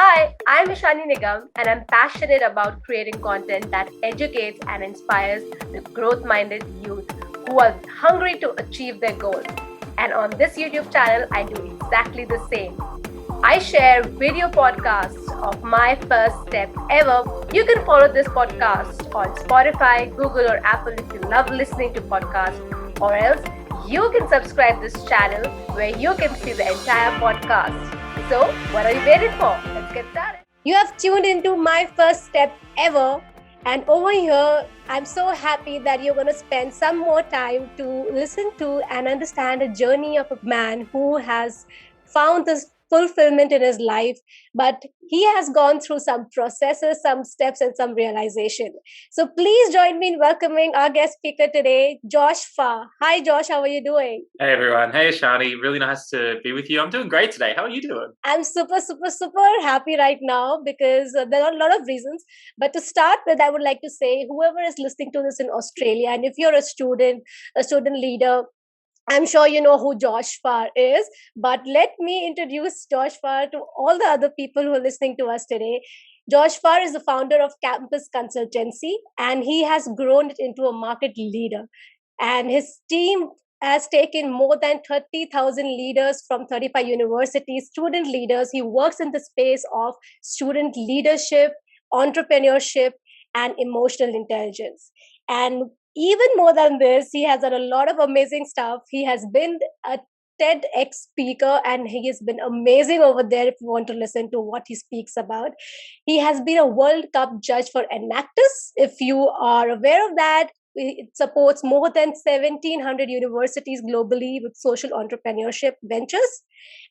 Hi, I'm Ishani Nigam, and I'm passionate about creating content that educates and inspires the growth minded youth who are hungry to achieve their goals. And on this YouTube channel, I do exactly the same. I share video podcasts of my first step ever. You can follow this podcast on Spotify, Google, or Apple if you love listening to podcasts, or else you can subscribe this channel where you can see the entire podcast. So, what are you waiting for? Let's get started. You have tuned into my first step ever. And over here, I'm so happy that you're going to spend some more time to listen to and understand the journey of a man who has found this fulfillment in his life, but he has gone through some processes, some steps, and some realization. So please join me in welcoming our guest speaker today, Josh Farr. Hi, Josh. How are you doing? Hey, everyone. Hey, Shani. Really nice to be with you. I'm doing great today. How are you doing? I'm super happy right now because there are a lot of reasons. But to start with, I would like to say, whoever is listening to this in Australia, and if you're a student leader, I'm sure you know who Josh Farr is, but let me introduce Josh Farr to all the other people who are listening to us today. Josh Farr is the founder of Campus Consultancy, and he has grown it into a market leader. And his team has taken more than 30,000 leaders from 35 universities, student leaders. He works in the space of student leadership, entrepreneurship, and emotional intelligence. And even more than this, he has done a lot of amazing stuff. He has been a TEDx speaker and he has been amazing over there if you want to listen to what he speaks about. He has been a World Cup judge for Enactus. If you are aware of that, it supports more than 1,700 universities globally with social entrepreneurship ventures.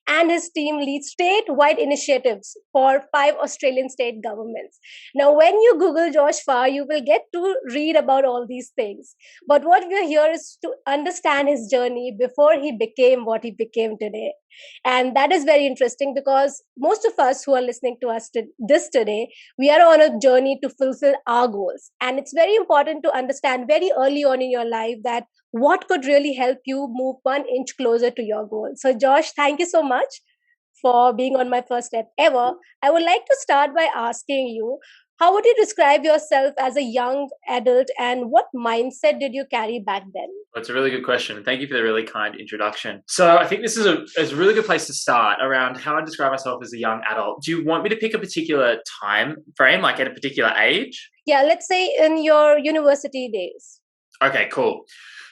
And his team leads statewide initiatives for 5 Australian state governments. Now, when you Google Josh Farr, you will get to read about all these things. But what we're here is to understand his journey before he became what he became today. And that is very interesting because most of us who are listening to us today, we are on a journey to fulfill our goals. And it's very important to understand very early on in your life that what could really help you move 1 inch closer to your goal. So, Josh, thank you so much for being on my first step ever. I would like to start by asking you, how would you describe yourself as a young adult and what mindset did you carry back then? That's a really good question. Thank you for the really kind introduction. So I think this is a really good place to start around how I describe myself as a young adult. Do you want me to pick a particular time frame, like at a particular age? Yeah, let's say in your university days. Okay, cool.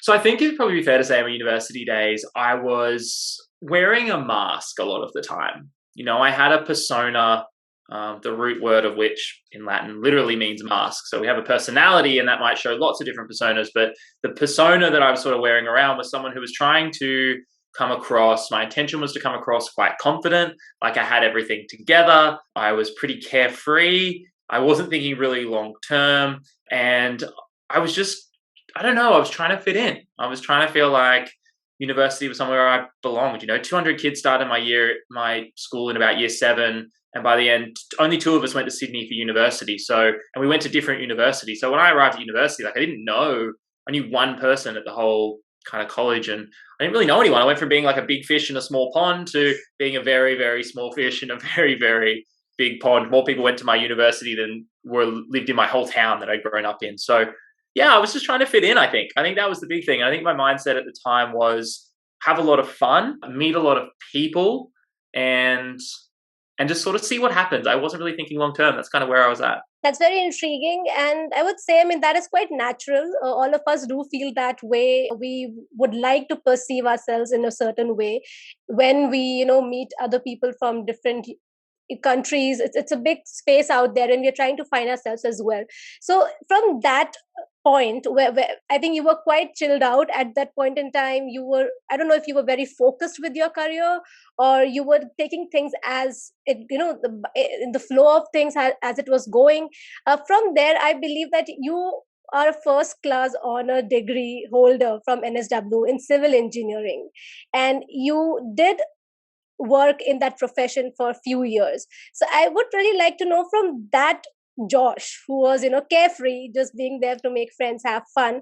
So I think it'd probably be fair to say in my university days, I was wearing a mask a lot of the time. You know, I had a persona, the root word of which in Latin literally means mask. So we have a personality and that might show lots of different personas, but the persona that I was sort of wearing around was someone who was trying to come across, my intention was to come across quite confident, like I had everything together. I was pretty carefree. I wasn't thinking really long term. And I was just, I don't know, I was trying to fit in. I was trying to feel like university was somewhere I belonged. You know, 200 kids started my school in about year 7. And by the end, only 2 of us went to Sydney for university. So, and we went to different universities. So when I arrived at university, like I didn't know, I knew one person at the whole kind of college and I didn't really know anyone. I went from being like a big fish in a small pond to being a very, very small fish in a very, very big pond. More people went to my university than lived in my whole town that I'd grown up in. So yeah, I was just trying to fit in, I think. I think that was the big thing. I think my mindset at the time was have a lot of fun, meet a lot of people, and just sort of see what happens. I wasn't really thinking long term. That's kind of where I was at. That's very intriguing. And I would say, I mean, that is quite natural. All of us do feel that way. We would like to perceive ourselves in a certain way when we, meet other people from different countries. It's a big space out there and we're trying to find ourselves as well. So from that point where I think you were quite chilled out at that point in time, I don't know if you were very focused with your career or you were taking things as it, in the flow of things as it was going. From there, I believe that you are a first class honor degree holder from UNSW in civil engineering, and you did work in that profession for a few years. So I would really like to know from that Josh, who was, carefree, just being there to make friends, have fun,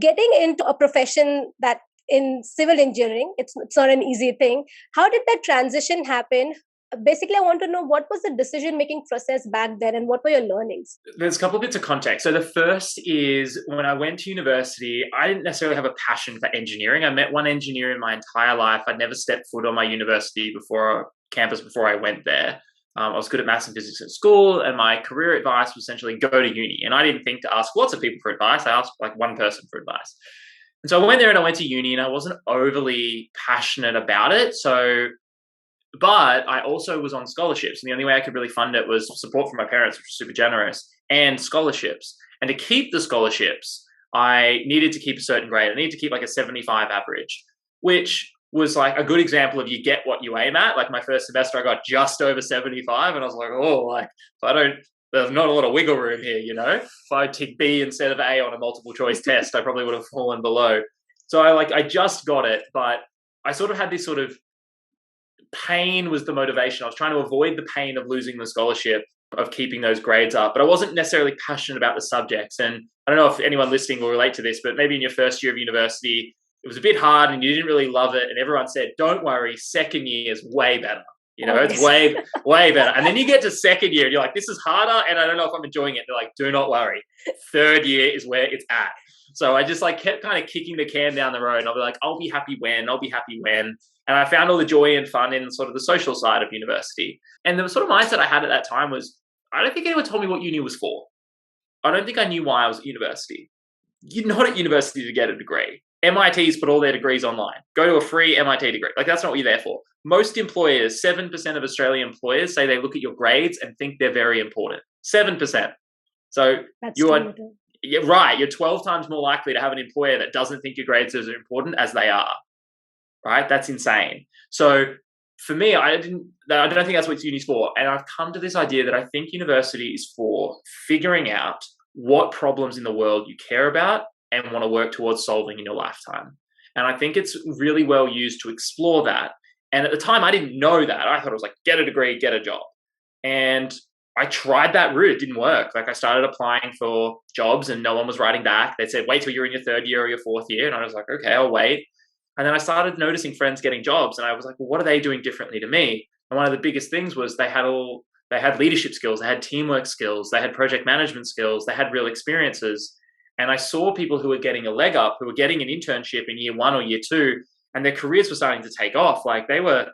getting into a profession that in civil engineering, it's not an easy thing. How did that transition happen? basically, I want to know what was the decision making process back then and what were your learnings? There's a couple of bits of context. So the first is when I went to university, I didn't necessarily have a passion for engineering. I met one engineer in my entire life. I'd never stepped foot on my university campus before I went there. I was good at maths and physics at school, and my career advice was essentially go to uni. And I didn't think to ask lots of people for advice. I asked like one person for advice. And so I went there and I went to uni, and I wasn't overly passionate about it. But I also was on scholarships, and the only way I could really fund it was support from my parents, which was super generous, and scholarships. And to keep the scholarships, I needed to keep a certain grade. I needed to keep like a 75 average, which was like a good example of you get what you aim at. Like my first semester, I got just over 75, and I was like, oh, like there's not a lot of wiggle room here, you know? If I tick B instead of A on a multiple choice test, I probably would have fallen below. So I just got it, but I sort of had this sort of pain was the motivation. I was trying to avoid the pain of losing the scholarship, of keeping those grades up, but I wasn't necessarily passionate about the subjects. And I don't know if anyone listening will relate to this, but maybe in your first year of university, it was a bit hard and you didn't really love it. And everyone said, don't worry, second year is way better. You know, it's way, way better. And then you get to second year and you're like, this is harder and I don't know if I'm enjoying it. They're like, do not worry. Third year is where it's at. So I just like kept kind of kicking the can down the road. I'll be like, I'll be happy when. And I found all the joy and fun in sort of the social side of university. And the sort of mindset I had at that time was, I don't think anyone told me what uni was for. I don't think I knew why I was at university. You're not at university to get a degree. MIT's put all their degrees online. Go to a free MIT degree. Like that's not what you're there for. Most employers, 7% of Australian employers say they look at your grades and think they're very important. 7%. So you're right. You're 12 times more likely to have an employer that doesn't think your grades are as important as they are. Right? That's insane. So for me, I don't think that's what uni's for. And I've come to this idea that I think university is for figuring out what problems in the world you care about and want to work towards solving in your lifetime. And I think it's really well used to explore that. And at the time, I didn't know that. I thought it was like, get a degree, get a job. And I tried that route. It didn't work. Like I started applying for jobs and no one was writing back. They said, wait till you're in your third year or your fourth year. And I was like, okay, I'll wait. And then I started noticing friends getting jobs and I was like, well, what are they doing differently to me? And one of the biggest things was they had leadership skills, they had teamwork skills, they had project management skills, they had real experiences. And I saw people who were getting a leg up, who were getting an internship in year 1 or year 2, and their careers were starting to take off. Like they were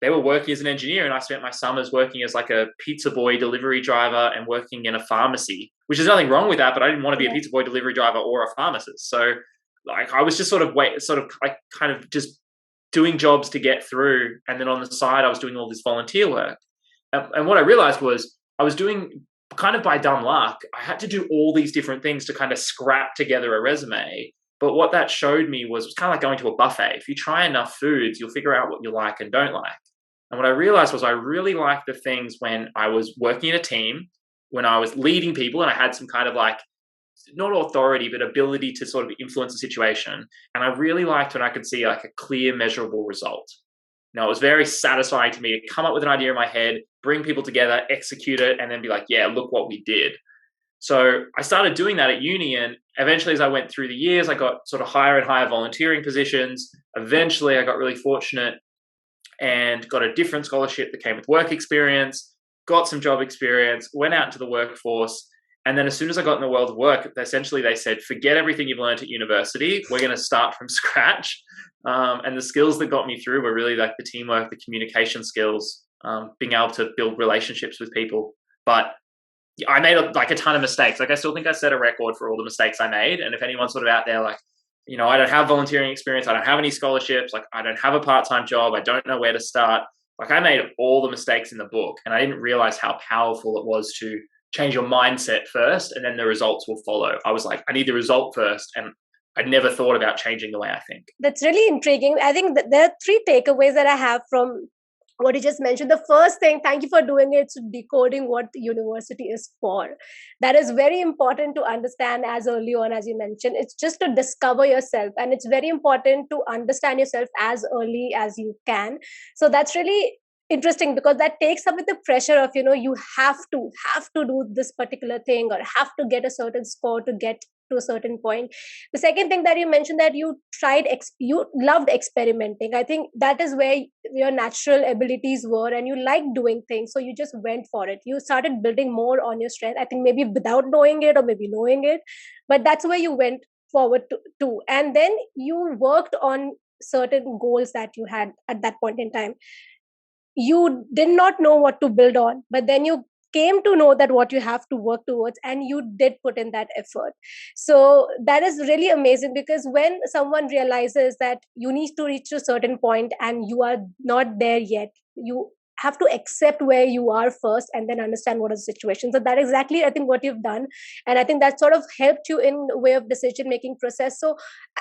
working as an engineer, and I spent my summers working as like a pizza boy, delivery driver, and working in a pharmacy, which is nothing wrong with that, but I didn't want to be a pizza boy, delivery driver, or a pharmacist. So like I was just sort of kind of just doing jobs to get through. And then on the side, I was doing all this volunteer work. And what I realized was I was doing kind of by dumb luck. I had to do all these different things to kind of scrap together a resume. But what that showed me was it was kind of like going to a buffet. If you try enough foods, you'll figure out what you like and don't like. And what I realized was I really liked the things when I was working in a team, when I was leading people and I had some kind of like, not authority, but ability to sort of influence the situation. And I really liked when I could see like a clear, measurable result. Now, it was very satisfying to me to come up with an idea in my head, bring people together, execute it, and then be like, yeah, look what we did. So I started doing that at uni. And eventually, as I went through the years, I got sort of higher and higher volunteering positions. Eventually, I got really fortunate and got a different scholarship that came with work experience, got some job experience, went out into the workforce. And then as soon as I got in the world of work, essentially they said, forget everything you've learned at university. We're going to start from scratch. And the skills that got me through were really like the teamwork, the communication skills, being able to build relationships with people. But I made a ton of mistakes. Like I still think I set a record for all the mistakes I made. And if anyone's sort of out there like, you know, I don't have volunteering experience, I don't have any scholarships, like I don't have a part-time job, I don't know where to start. Like I made all the mistakes in the book and I didn't realize how powerful it was to change your mindset first and then the results will follow. I was like, I need the result first. And I never thought about changing the way I think. That's really intriguing. I think that there are 3 takeaways that I have from what you just mentioned. The first thing, thank you for doing it, so decoding what the university is for. That is very important to understand as early on, as you mentioned. It's just to discover yourself. And it's very important to understand yourself as early as you can. So that's really interesting because that takes away the pressure of, you know, you have to do this particular thing or have to get a certain score to get to a certain point. The second thing that you mentioned, that you you loved experimenting. I think that is where your natural abilities were, and you liked doing things, so you just went for it. You started building more on your strength, I think, maybe without knowing it or maybe knowing it, but that's where you went forward to. And then you worked on certain goals that you had at that point in time. You did not know what to build on, but then you came to know that what you have to work towards, and you did put in that effort. So that is really amazing, because when someone realizes that you need to reach a certain point and you are not there yet, you have to accept where you are first and then understand what is the situation. So that exactly, I think, what you've done, and I think that sort of helped you in way of decision making process. So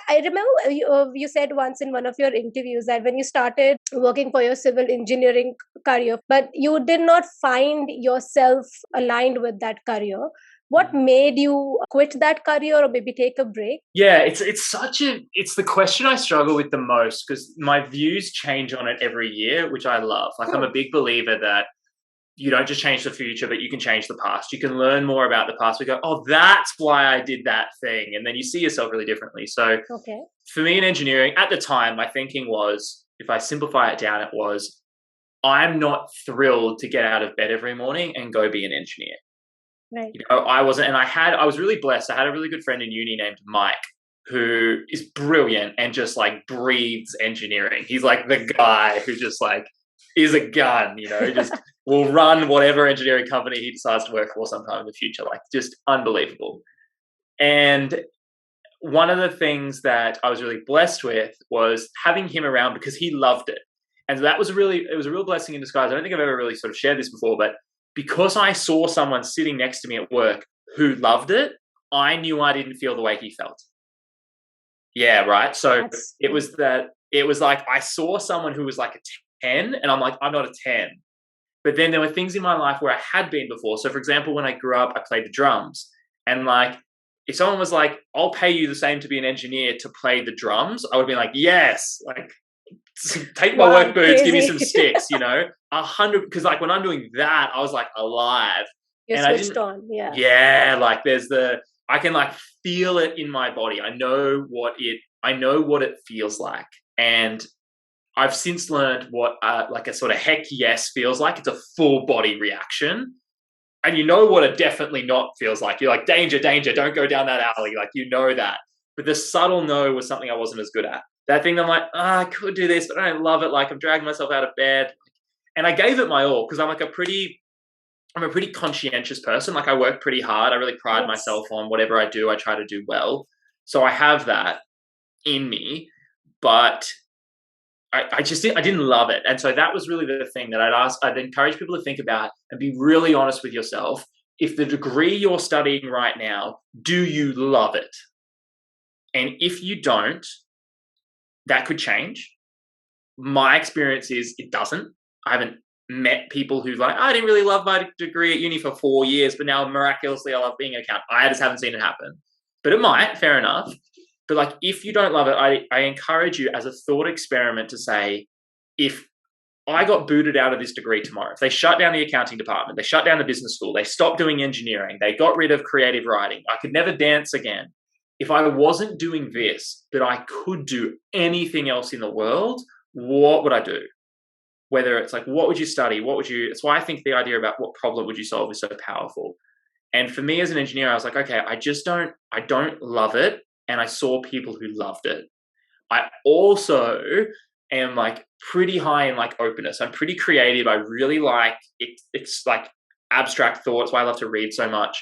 I remember you said once in one of your interviews that when you started working for your civil engineering career, but you did not find yourself aligned with that career. What made you quit that career or maybe take a break? Yeah, it's the question I struggle with the most, because my views change on it every year, which I love. Like, I'm a big believer that you don't just change the future, but you can change the past. You can learn more about the past. We go, oh, that's why I did that thing. And then you see yourself really differently. So Okay. for me in engineering, at the time, my thinking was, if I simplify it down, it was, I'm not thrilled to get out of bed every morning and go be an engineer. Right. You know, I wasn't, and I was really blessed. I had a really good friend in uni named Mike, who is brilliant and just like breathes engineering. He's like the guy who just like is a gun, you know, just will run whatever engineering company he decides to work for sometime in the future. Like, just unbelievable. And one of the things that I was really blessed with was having him around, because he loved it. And that was it was a real blessing in disguise. I don't think I've ever really sort of shared this before, but because I saw someone sitting next to me at work who loved it, I knew I didn't feel the way he felt. Yeah, right. So it was like I saw someone who was like a 10, and I'm like, I'm not a 10. But then there were things in my life where I had been before. So for example, when I grew up, I played the drums. And like, if someone was like, I'll pay you the same to be an engineer to play the drums, I would be like, yes, like, take my work boots, give me some sticks, you know, 100. Because like when I'm doing that, I was like alive. You're And switched on. Yeah. yeah, like I can like feel it in my body. I know what it feels like. And I've since learned what like a sort of heck yes feels like. It's a full body reaction. And you know what a definitely not feels like. You're like, danger, danger, don't go down that alley. Like, you know that. But the subtle no was something I wasn't as good at. That thing I'm like, I could do this, but I don't love it. Like, I'm dragging myself out of bed. And I gave it my all, because I'm a pretty conscientious person. Like, I work pretty hard. I really pride myself on whatever I do. I try to do well. So I have that in me, but I didn't love it. And so that was really the thing that I'd encourage people to think about and be really honest with yourself. If the degree you're studying right now, do you love it? And if you don't, that could change. My experience is it doesn't. I haven't met people who like, I didn't really love my degree at uni for 4 years, but now miraculously I love being an accountant. I just haven't seen it happen. But it might, fair enough. But like, if you don't love it, I encourage you as a thought experiment to say, if I got booted out of this degree tomorrow, if they shut down the accounting department, they shut down the business school, they stopped doing engineering, they got rid of creative writing, I could never dance again. If I wasn't doing this, but I could do anything else in the world, what would I do? Whether it's like, what would you study? That's why I think the idea about what problem would you solve is so powerful. And for me as an engineer, I was like, okay, I don't love it. And I saw people who loved it. I also am like pretty high in like openness. I'm pretty creative. I really like it. It's like abstract thoughts. Why I love to read so much.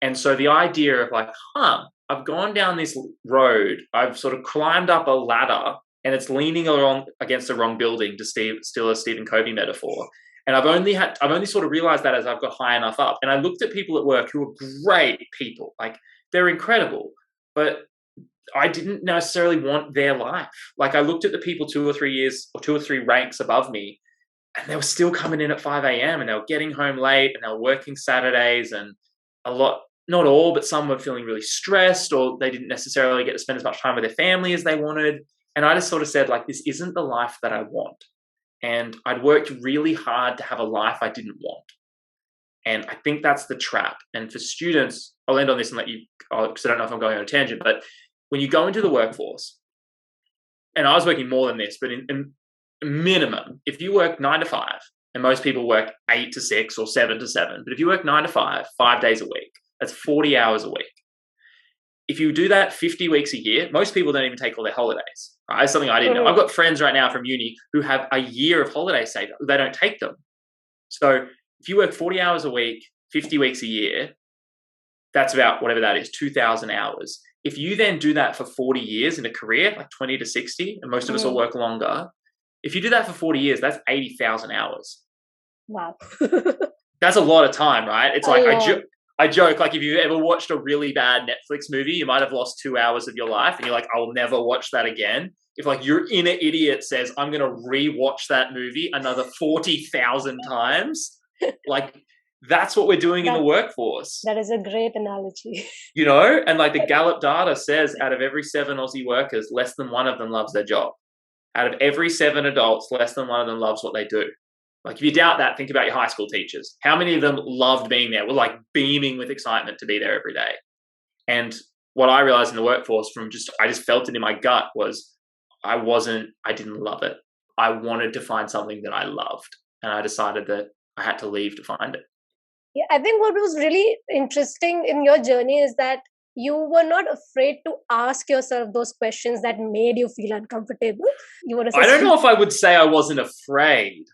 And so the idea of like, I've gone down this road. I've sort of climbed up a ladder, and it's leaning along against the wrong building, to steal a Stephen Covey metaphor. And I've only sort of realized that as I've got high enough up. And I looked at people at work who were great people. Like, they're incredible. But I didn't necessarily want their life. Like, I looked at the people 2 or 3 years or 2 or 3 ranks above me, and they were still coming in at 5 a.m. and they were getting home late, and they were working Saturdays, and not all, but some were feeling really stressed, or they didn't necessarily get to spend as much time with their family as they wanted. And I just sort of said, like, this isn't the life that I want. And I'd worked really hard to have a life I didn't want. And I think that's the trap. And for students, I'll end on this and let you, because I don't know if I'm going on a tangent, but when you go into the workforce, and I was working more than this, but in minimum, if you work 9 to 5, and most people work 8 to 6 or 7 to 7, but if you work 9 to 5, 5 days a week, that's 40 hours a week. If you do that 50 weeks a year, most people don't even take all their holidays. Right? That's something I didn't know. I've got friends right now from uni who have a year of holidays saved. They don't take them. So if you work 40 hours a week, 50 weeks a year, that's about whatever that is, 2,000 hours. If you then do that for 40 years in a career, like 20 to 60, and most of us will work longer, if you do that for 40 years, that's 80,000 hours. Wow. That's a lot of time, right? It's like, I joke, like if you've ever watched a really bad Netflix movie, you might have lost 2 hours of your life and you're like, I'll never watch that again. If like your inner idiot says, I'm going to re-watch that movie another 40,000 times, like that's what we're doing in the workforce. That is a great analogy. You know, and like the Gallup data says out of every 7 Aussie workers, less than 1 of them loves their job. Out of every 7 adults, less than 1 of them loves what they do. Like if you doubt that, think about your high school teachers. How many of them loved being there? Were like beaming with excitement to be there every day. And what I realized in the workforce I just felt it in my gut was I didn't love it. I wanted to find something that I loved. And I decided that I had to leave to find it. Yeah, I think what was really interesting in your journey is that you were not afraid to ask yourself those questions that made you feel uncomfortable. I don't know if I would say I wasn't afraid.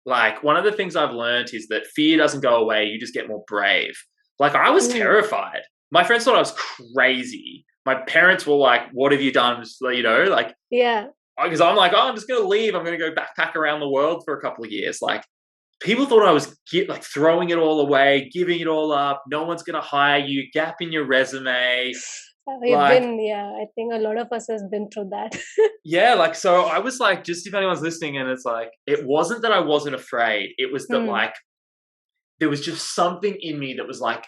Like one of the things I've learned is that fear doesn't go away. You just get more brave. Like I was terrified. My friends thought I was crazy. My parents were like, what have you done? You know, like, yeah. Because I'm like, I'm just going to leave. I'm going to go backpack around the world for a couple of years. Like people thought I was like throwing it all away, giving it all up. No one's going to hire you. Gap in your resume. I think a lot of us has been through that. Yeah, like, so I was like, just if anyone's listening, and it's like, it wasn't that I wasn't afraid. It was that like, there was just something in me that was like,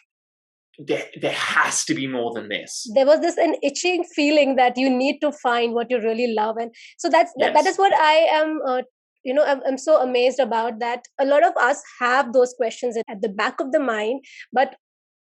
there has to be more than this. There was an itching feeling that you need to find what you really love. And so that is what I am, I'm so amazed about, that a lot of us have those questions at the back of the mind, but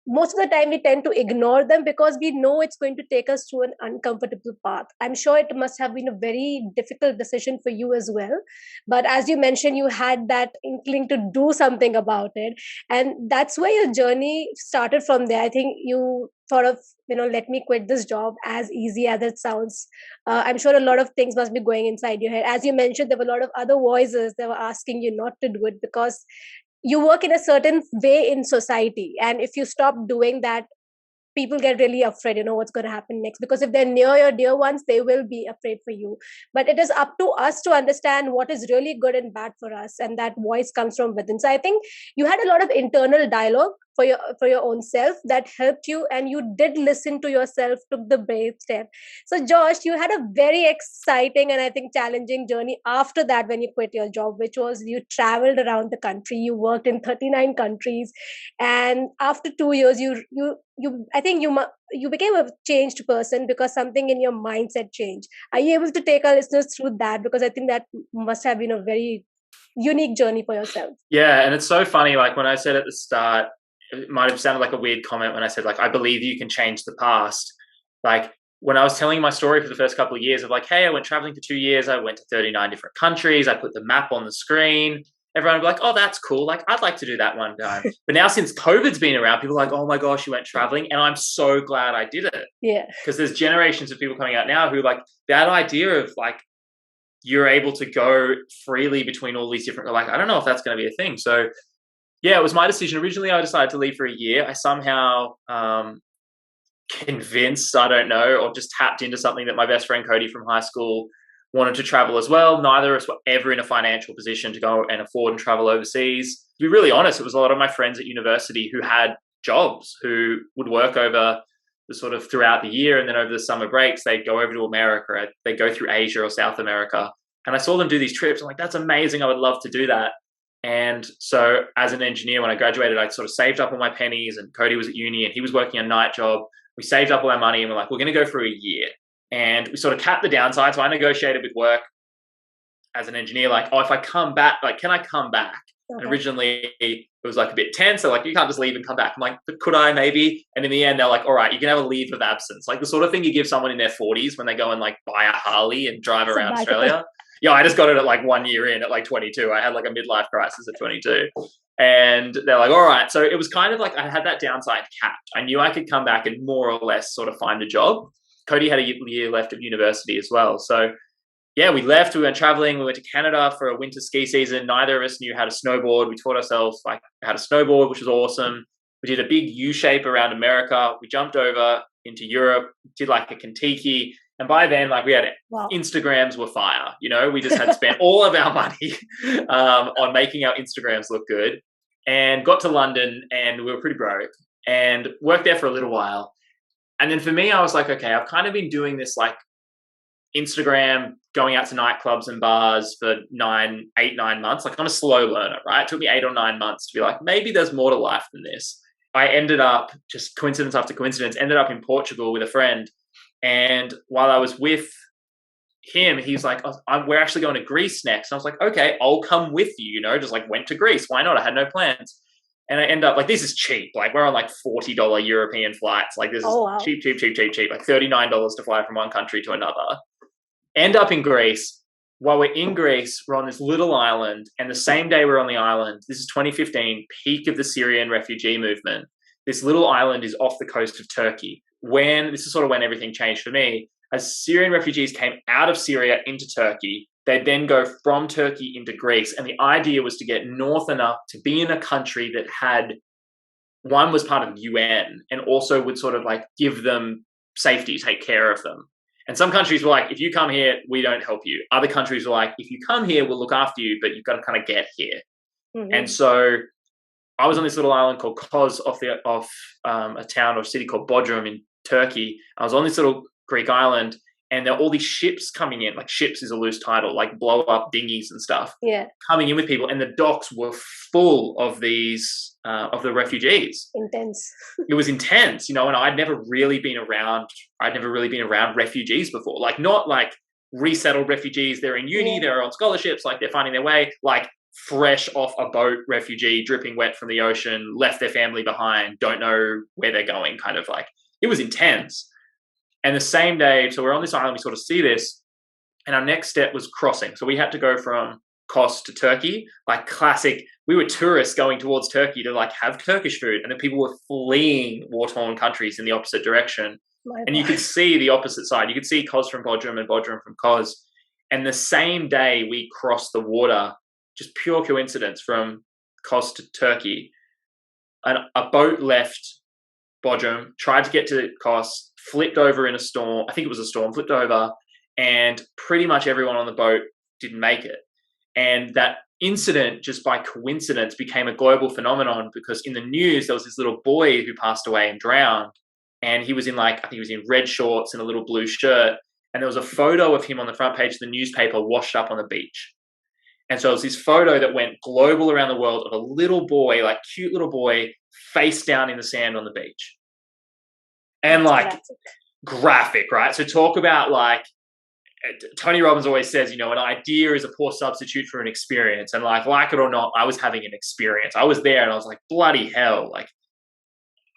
most of the time we tend to ignore them because we know it's going to take us to an uncomfortable path. I'm sure it must have been a very difficult decision for you as well. But as you mentioned, you had that inkling to do something about it. And that's where your journey started from there. I think you thought of, let me quit this job, as easy as it sounds. I'm sure a lot of things must be going inside your head. As you mentioned, there were a lot of other voices that were asking you not to do it because you work in a certain way in society, and if you stop doing that, people get really afraid, what's going to happen next, because if they're near your dear ones, they will be afraid for you. But it is up to us to understand what is really good and bad for us, and that voice comes from within. So I think you had a lot of internal dialogue for your own self that helped you, and you did listen to yourself, took the brave step. So Josh, you had a very exciting and I think challenging journey after that when you quit your job, which was you traveled around the country. You worked in 39 countries, and after 2 years I think you became a changed person because something in your mindset changed. Are you able to take our listeners through that? Because I think that must have been a very unique journey for yourself. Yeah, and it's so funny, like when I said at the start, it might have sounded like a weird comment when I said, like, I believe you can change the past. Like when I was telling my story for the first couple of years of like, hey, I went traveling for 2 years. I went to 39 different countries. I put the map on the screen. Everyone would be like, oh, that's cool. Like, I'd like to do that one time. But now since COVID's been around, people are like, oh my gosh, you went traveling. And I'm so glad I did it. Yeah. Because there's generations of people coming out now who like that idea of like, you're able to go freely between all these different, like, I don't know if that's going to be a thing. So yeah, it was my decision. Originally, I decided to leave for a year. I somehow convinced, I don't know, or just tapped into something that my best friend Cody from high school wanted to travel as well. Neither of us were ever in a financial position to go and afford and travel overseas. To be really honest, it was a lot of my friends at university who had jobs, who would work over the sort of throughout the year, and then over the summer breaks, they'd go over to America, they'd go through Asia or South America. And I saw them do these trips. I'm like, that's amazing. I would love to do that. And so as an engineer, when I graduated, I sort of saved up all my pennies, and Cody was at uni and he was working a night job. We saved up all our money and we're like, we're going to go for a year. And we sort of capped the downside. So I negotiated with work as an engineer, like, oh, if I come back, like, can I come back? And Okay. originally it was like a bit tense. So like, you can't just leave and come back. I'm like, but could I maybe? And in the end, they're like, all right, you can have a leave of absence. Like the sort of thing you give someone in their 40s when they go and like buy a Harley and drive around Sabbatical. Australia. Yeah, I just got it at like 1 year in at like 22. I had like a midlife crisis at 22. And they're like, all right. So it was kind of like I had that downside capped. I knew I could come back and more or less sort of find a job. Cody had a year left of university as well. So yeah, we left. We went traveling. We went to Canada for a winter ski season. Neither of us knew how to snowboard. We taught ourselves like how to snowboard, which was awesome. We did a big U shape around America. We jumped over into Europe, did like a Kentucky. And by then, like we had Instagrams were fire. You know, we just had spent all of our money on making our Instagrams look good, and got to London, and we were pretty broke, and worked there for a little while. And then for me, I was like, okay, I've kind of been doing this like Instagram, going out to nightclubs and bars for 9 months. Like I'm a slow learner, right? It took me 8 or 9 months to be like, maybe there's more to life than this. I ended up, just coincidence after coincidence, ended up in Portugal with a friend. And while I was with him, he's like, we're actually going to Greece next. And I was like, okay, I'll come with you, you know, just like went to Greece. Why not? I had no plans. And I end up like, this is cheap. Like we're on like $40 European flights. Like this is cheap, like $39 to fly from one country to another. End up in Greece. While we're in Greece, we're on this little island. And the same day we're on the island, this is 2015, peak of the Syrian refugee movement. This little island is off the coast of Turkey. This is sort of when everything changed for me. As Syrian refugees came out of Syria into Turkey, they'd then go from Turkey into Greece. And the idea was to get north enough to be in a country that had, one was part of the UN and also would sort of like give them safety, take care of them. And some countries were like, if you come here, we don't help you. Other countries were like, if you come here, we'll look after you, but you've got to kind of get here. Mm-hmm. And so I was on this little island called Kos off a town or city called Bodrum in Turkey. I was on this little Greek island, and there are all these ships coming in. Like ships is a loose title, like blow up dinghies and stuff. Yeah, coming in with people, and the docks were full of these of the refugees. Intense. It was intense, you know. And I'd never really been around refugees before. Like not like resettled refugees. They're in uni. Yeah. They're on scholarships. Like they're finding their way. Like fresh off a boat refugee, dripping wet from the ocean, left their family behind, don't know where they're going. Kind of like it was intense. And the same day, so we're on this island, we sort of see this, and our next step was crossing. So we had to go from Kos to Turkey, like classic. We were tourists going towards Turkey to like have Turkish food, and then people were fleeing war-torn countries in the opposite direction. And you could see the opposite side. You could see Kos from Bodrum and Bodrum from Kos. And the same day we crossed the water, just pure coincidence, from Kos to Turkey, and a boat left Bodrum, tried to get to Kos, flipped over in a storm. I think it was a storm, flipped over, and pretty much everyone on the boat didn't make it. And that incident, just by coincidence, became a global phenomenon because in the news, there was this little boy who passed away and drowned. And he was in I think he was in red shorts and a little blue shirt. And there was a photo of him on the front page of the newspaper washed up on the beach. And so it was this photo that went global around the world of a little boy, like cute little boy, face down in the sand on the beach. And like graphic, right? So talk about like, Tony Robbins always says, you know, an idea is a poor substitute for an experience. And like it or not, I was having an experience. I was there and I was like, bloody hell. Like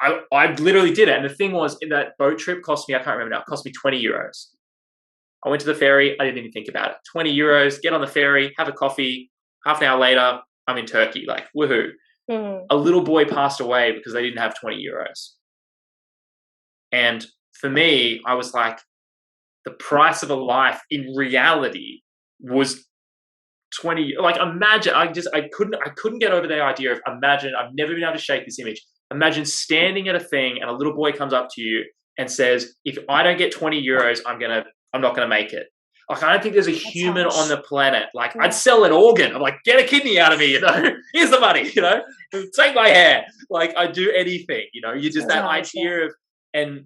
I literally did it. And the thing was, in that boat trip cost me, I can't remember now, it cost me 20 euros. I went to the ferry. I didn't even think about it. 20 euros, get on the ferry, have a coffee. Half an hour later, I'm in Turkey. Like, woohoo. Mm. A little boy passed away because they didn't have 20 euros. And for me, I was like, the price of a life in reality was 20. Like, imagine, I couldn't get over the idea of, imagine, I've never been able to shake this image. Imagine standing at a thing and a little boy comes up to you and says, if I don't get 20 euros, I'm not going to make it. Like, I don't think there's a human on the planet. Like, I'd sell an organ. I'm like, get a kidney out of me, you know? Here's the money, you know? Take my hair. Like, I'd do anything, you know? You just, that idea of, and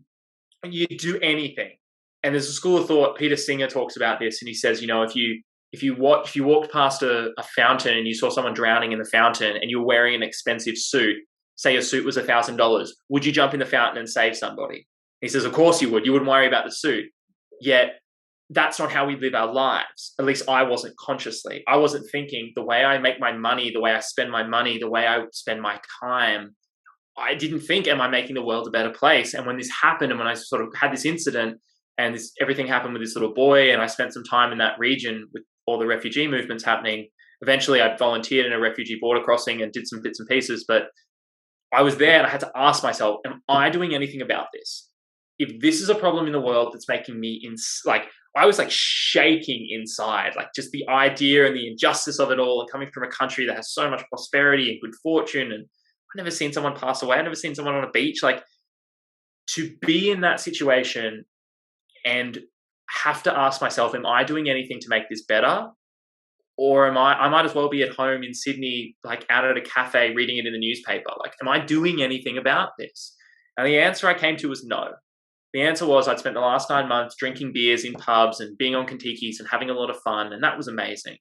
you do anything. And there's a school of thought, Peter Singer talks about this, and he says, you know, if you walked past a fountain and you saw someone drowning in the fountain and you're wearing an expensive suit, say your suit was $1,000, would you jump in the fountain and save somebody? He says, of course you would. You wouldn't worry about the suit. Yet that's not how we live our lives. At least I wasn't consciously. I wasn't thinking the way I make my money, the way I spend my money, the way I spend my time. I didn't think, am I making the world a better place? And when this happened, and when I sort of had this incident, and everything happened with this little boy, and I spent some time in that region with all the refugee movements happening. Eventually, I volunteered in a refugee border crossing and did some bits and pieces. But I was there, and I had to ask myself, am I doing anything about this? If this is a problem in the world that's making me I was like shaking inside, like just the idea and the injustice of it all, and coming from a country that has so much prosperity and good fortune, and I've never seen someone pass away. I've never seen someone on a beach. Like, to be in that situation and have to ask myself, am I doing anything to make this better? Or I might as well be at home in Sydney, like out at a cafe reading it in the newspaper. Like, am I doing anything about this? And the answer I came to was no. The answer was I'd spent the last 9 months drinking beers in pubs and being on Kentucky's and having a lot of fun, and that was amazing.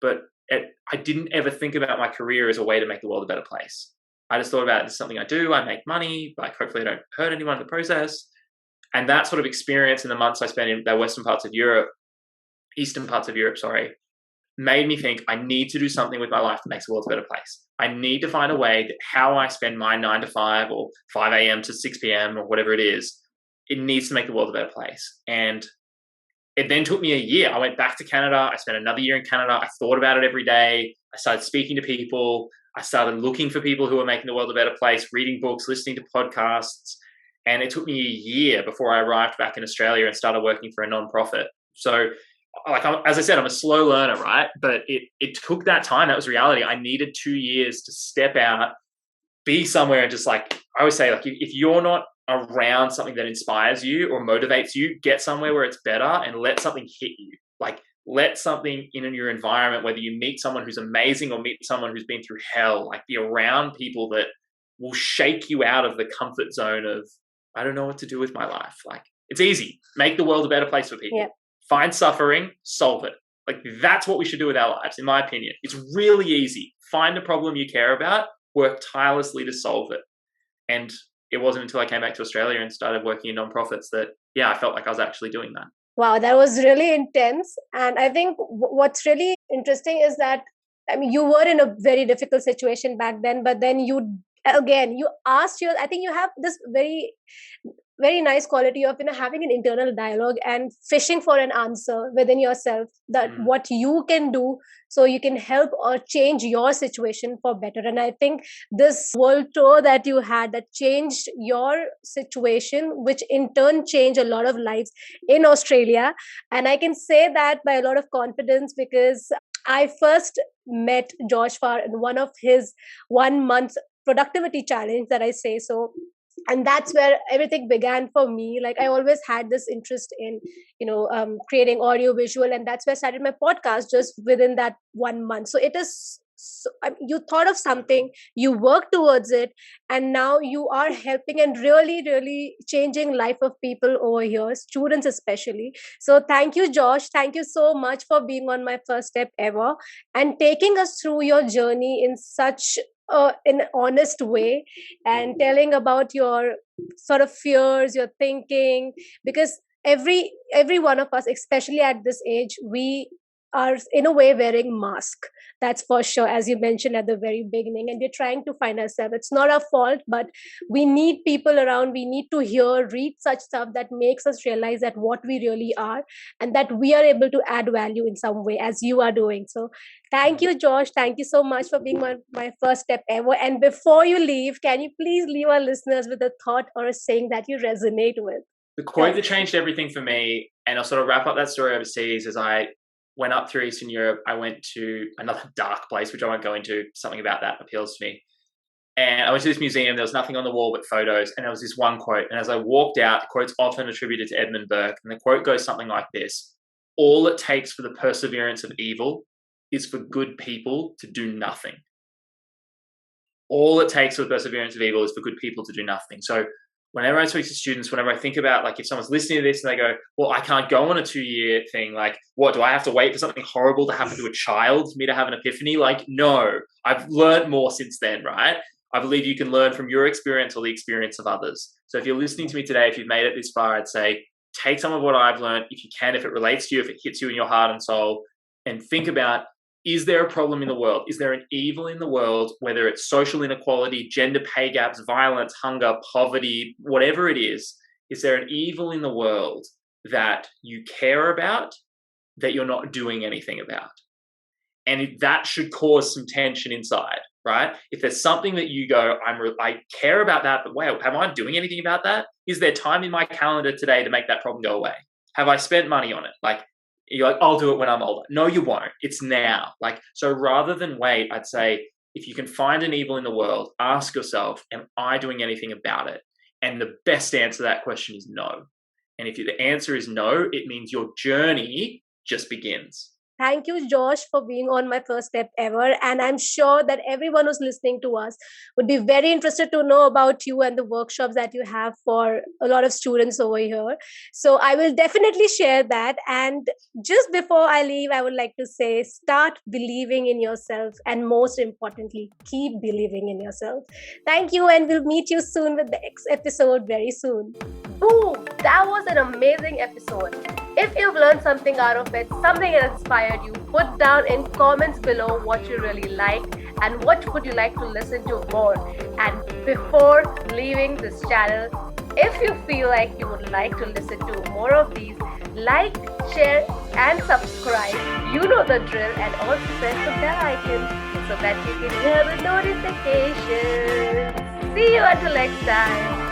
But I didn't ever think about my career as a way to make the world a better place. I just thought about, this is something I do, I make money, like hopefully I don't hurt anyone in the process. And that sort of experience in the months I spent in the eastern parts of Europe, made me think I need to do something with my life that makes the world a better place. I need to find a way that how I spend my 9 to 5 or 5 a.m. to 6 p.m. or whatever it is, it needs to make the world a better place. And it then took me a year. I went back to Canada. I spent another year in Canada. I thought about it every day. I started speaking to people. I started looking for people who were making the world a better place, reading books, listening to podcasts. And it took me a year before I arrived back in Australia and started working for a nonprofit. So, as I said, I'm a slow learner, right? But it took that time. That was reality. I needed 2 years to step out, be somewhere, and just I always say, if you're not around something that inspires you or motivates you, get somewhere where it's better and let something hit you. Let something in your environment, whether you meet someone who's amazing or meet someone who's been through hell, be around people that will shake you out of the comfort zone of, I don't know what to do with my life. It's easy. Make the world a better place for people. Yeah. Find suffering, solve it. That's what we should do with our lives, in my opinion. It's really easy. Find a problem you care about, work tirelessly to solve it. And it wasn't until I came back to Australia and started working in nonprofits that, I felt like I was actually doing that. Wow, that was really intense. And I think what's really interesting is that, you were in a very difficult situation back then, but then you asked I think you have this very, very nice quality of, having an internal dialogue and fishing for an answer within yourself, that what you can do so you can help or change your situation for better. And I think this world tour that you had, that changed your situation, which in turn changed a lot of lives in Australia. And I can say that by a lot of confidence, because I first met Josh Farr in one of his 1 month productivity challenge that I say so. And that's where everything began for me. I always had this interest in, creating audio visual, and that's where I started my podcast just within that 1 month. So it is, you thought of something, you worked towards it, and now you are helping and really, really changing life of people over here, students especially. So thank you, Josh. Thank you so much for being on my first step ever and taking us through your journey in such in an honest way, and telling about your sort of fears, your thinking, because every one of us, especially at this age, we are in a way wearing mask. That's for sure, as you mentioned at the very beginning, and we're trying to find ourselves. It's not our fault, but we need people around. We need to read such stuff that makes us realize that what we really are, and that we are able to add value in some way, as you are doing. So thank you, Josh. Thank you so much for being my first step ever. And before you leave, can you please leave our listeners with a thought or a saying that you resonate with? The quote that changed everything for me, and I'll sort of wrap up that story overseas, as I went up through Eastern Europe, I went to another dark place, which I won't go into. Something about that appeals to me. And I went to this museum. There was nothing on the wall but photos. And there was this one quote. And as I walked out, the quote's often attributed to Edmund Burke. And the quote goes something like this: all it takes for the perseverance of evil is for good people to do nothing. All it takes for the perseverance of evil is for good people to do nothing. So whenever I speak to students, whenever I think about, if someone's listening to this and they go, well, I can't go on a 2-year thing. What, do I have to wait for something horrible to happen to a child for me to have an epiphany? No, I've learned more since then, right? I believe you can learn from your experience or the experience of others. So if you're listening to me today, if you've made it this far, I'd say, take some of what I've learned, if you can, if it relates to you, if it hits you in your heart and soul, and think about, is there a problem in the world? Is there an evil in the world, whether it's social inequality, gender pay gaps, violence, hunger, poverty, whatever it is there an evil in the world that you care about that you're not doing anything about? And that should cause some tension inside, right? If there's something that you go, I care about that, but wait, am I doing anything about that? Is there time in my calendar today to make that problem go away? Have I spent money on it? Like, you're like, I'll do it when I'm older. No, you won't. It's now. Like, so rather than wait, I'd say, if you can find an evil in the world, ask yourself, am I doing anything about it? And the best answer to that question is no. And if the answer is no, it means your journey just begins. Thank you, Josh, for being on my first step ever. And I'm sure that everyone who's listening to us would be very interested to know about you and the workshops that you have for a lot of students over here. So I will definitely share that. And just before I leave, I would like to say, start believing in yourself. And most importantly, keep believing in yourself. Thank you. And we'll meet you soon with the next episode very soon. Boom! That was an amazing episode. If you've learned something out of it, something that inspired you, put down in comments below what you really liked and what would you like to listen to more. And before leaving this channel, if you feel like you would like to listen to more of these, like, share and subscribe. You know the drill, and also press the bell icon so that you can hear the notifications. See you until next time.